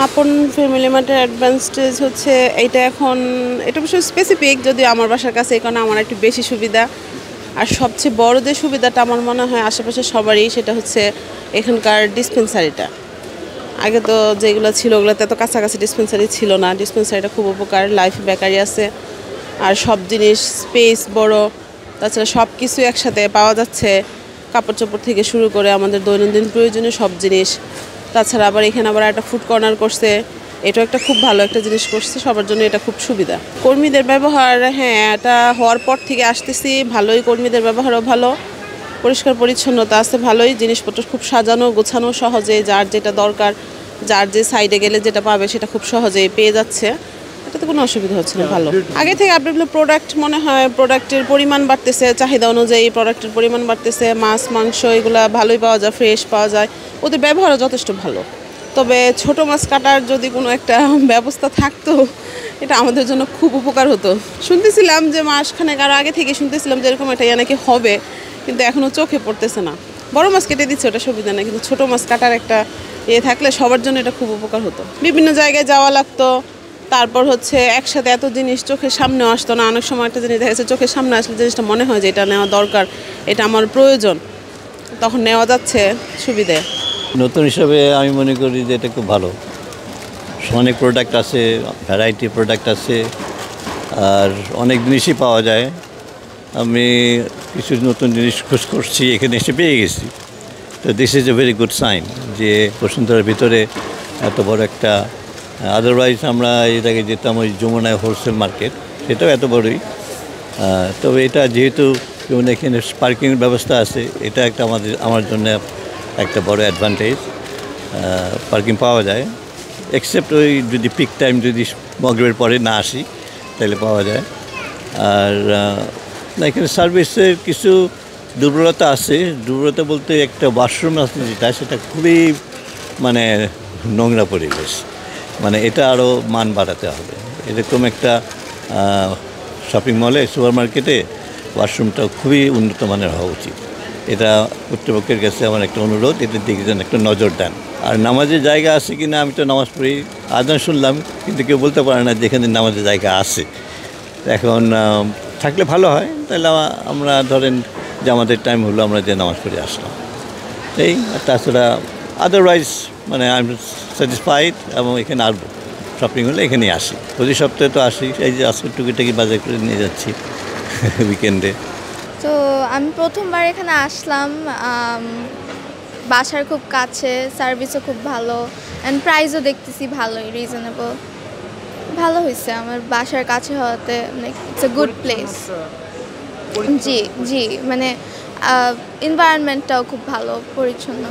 আপন family মার্টের advantage হচ্ছে এইটা এখন এটা অবশ্য স্পেসিফিক, যদিও আমার বাসার কাছে এই কারণে আমার একটু বেশি সুবিধা। আর সবচেয়ে বড় যে সুবিধাটা আমার মনে হয় আশেপাশে সবারই, সেটা হচ্ছে এখানকার ডিসপেন্সারিটা। আগে তো যেগুলো ছিল ওগুলোতে এত কাছাকাছি ডিসপেন্সারি ছিল না। ডিসপেন্সারিটা খুব উপকার, লাইফ বেকারি আছে, আর সব জিনিস স্পেস বড়, তাছাড়া সব কিছু একসাথে পাওয়া যাচ্ছে, কাপড় চোপড় থেকে শুরু করে আমাদের দৈনন্দিন প্রয়োজনীয় সব জিনিস। তাছাড়া আবার এখানে আবার একটা ফুড কর্নার করছে, এটাও একটা খুব ভালো একটা জিনিস করছে, সবার জন্য এটা খুব সুবিধা। কর্মীদের ব্যবহার, হ্যাঁ, এটা হওয়ার পর থেকে আসতেছি ভালোই, কর্মীদের ব্যবহারও ভালো, পরিষ্কার পরিচ্ছন্নতা আছে ভালোই, জিনিসপত্র খুব সাজানো গোছানো, সহজে যার যেটা দরকার, যার যে সাইডে গেলে যেটা পাবে সেটা খুব সহজেই পেয়ে যাচ্ছে, এটাতে কোনো অসুবিধা হচ্ছে না, ভালো। আগে থেকে আপডেট প্রোডাক্ট মনে হয় প্রোডাক্টের পরিমাণ বাড়তেছে, চাহিদা অনুযায়ী প্রোডাক্টের পরিমাণ বাড়তেছে, মাছ মাংস এগুলো ভালোই পাওয়া যায়, ফ্রেশ পাওয়া যায়, ওদের ব্যবহারও যথেষ্ট ভালো। তবে ছোট মাছ কাটার যদি কোনো একটা ব্যবস্থা থাকতো, এটা আমাদের জন্য খুব উপকার হতো। শুনতেছিলাম যে মাসখানেক আরও আগে থেকে শুনতেছিলাম যে এরকম একটা নাকি হবে, কিন্তু এখনও চোখে পড়তেছে না। বড় মাছ কেটে দিচ্ছে, ওটা সুবিধা নেই, কিন্তু ছোট মাছ কাটার একটা থাকলে সবার জন্য এটা খুব উপকার হতো। বিভিন্ন জায়গায় যাওয়া লাগতো, তারপর হচ্ছে একসাথে এত জিনিস চোখের সামনে আসতো না। অনেক সময় একটা জিনিস দেখা যাচ্ছে চোখের সামনে আসলে জিনিসটা মনে হয় যে এটা নেওয়া দরকার, এটা আমার প্রয়োজন, তখন নেওয়া যাচ্ছে, সুবিধে। নতুন হিসাবে আমি মনে করি যে এটা খুব ভালো। অনেক প্রোডাক্ট আছে, ভ্যারাইটি প্রোডাক্ট আছে, আর অনেক জিনিসই পাওয়া যায়। আমি কিছু নতুন জিনিস খোঁজ করছি, এখানে এসে পেয়ে গেছি। তো this is a very good sign যে বসুন্ধরার ভিতরে এত বড় একটা, আদারওয়াইজ আমরা এর আগে যেতাম ওই যমুনায় হোলসেল মার্কেট, সেটাও এত বড়ই। তবে এটা যেহেতু যেমন এখানে পার্কিংয়ের ব্যবস্থা আছে, এটা একটা আমার জন্য একটা বড় অ্যাডভান্টেজ। পার্কিং পাওয়া যায়, এক্সেপ্ট ওই যদি পিক টাইম যদি মগরিবের পরে না আসি তাহলে পাওয়া যায়। আর এখানে সার্ভিসের কিছু দুর্বলতা আছে। দুর্বলতা বলতে একটা ওয়াশরুম আছে যেটা, সেটা খুবই মানে নোংরা পরিবেশ, মানে এটা আরও মান বাড়াতে হবে। এরকম একটা শপিং মলে, সুপার মার্কেটে ওয়াশরুমটা খুবই উন্নত মানের হওয়া উচিত। এটা কর্তৃপক্ষের কাছে আমার একটা অনুরোধ, এটার দিকে যেন একটা নজর দেন। আর নামাজের জায়গা আছে কি না, আমি তো নামাজ পড়ি, আজান শুনলাম, কিন্তু কেউ বলতে পারে না যেখানে নামাজের জায়গা আছে। এখন থাকলে ভালো হয়, তাহলে আমরা ধরেন যে আমাদের টাইম হলো, আমরা যে নামাজ পড়ে আসলাম এই। তাছাড়া আদারওয়াইজ মানে আই এম স্যাটিসফাইড, এবং এখানে আর শপিং হলে এখানেই আসি, প্রতি সপ্তাহে তো আসি। এই যে আজকের টুকিটাকি বাজার করে নিয়ে যাচ্ছি উইকেন্ডে। তো আমি প্রথমবার এখানে আসলাম, বাসার খুব কাছে, সার্ভিসও খুব ভালো, অ্যান্ড প্রাইসও দেখতেছি ভালোই, রিজনেবল, ভালো হয়েছে আমার বাসার কাছে হওয়াতে। It's a good place. জি জি, মানে এনভায়রনমেন্টটাও খুব ভালো, পরিচ্ছন্ন।